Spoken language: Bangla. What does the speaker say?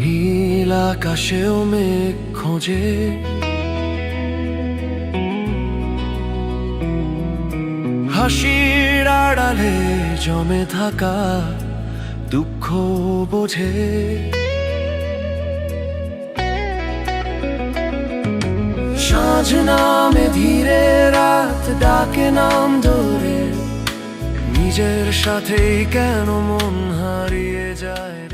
নীল আকাশেও মেঘ খোঁজে, হাসির আড়ালে জমে থাকা দুঃখ বোঝে। সাঁঝ নামে ধীরে, রাত ডাকে নাম ধরে, নিজের সাথেই কেন মন হারিয়ে যায়।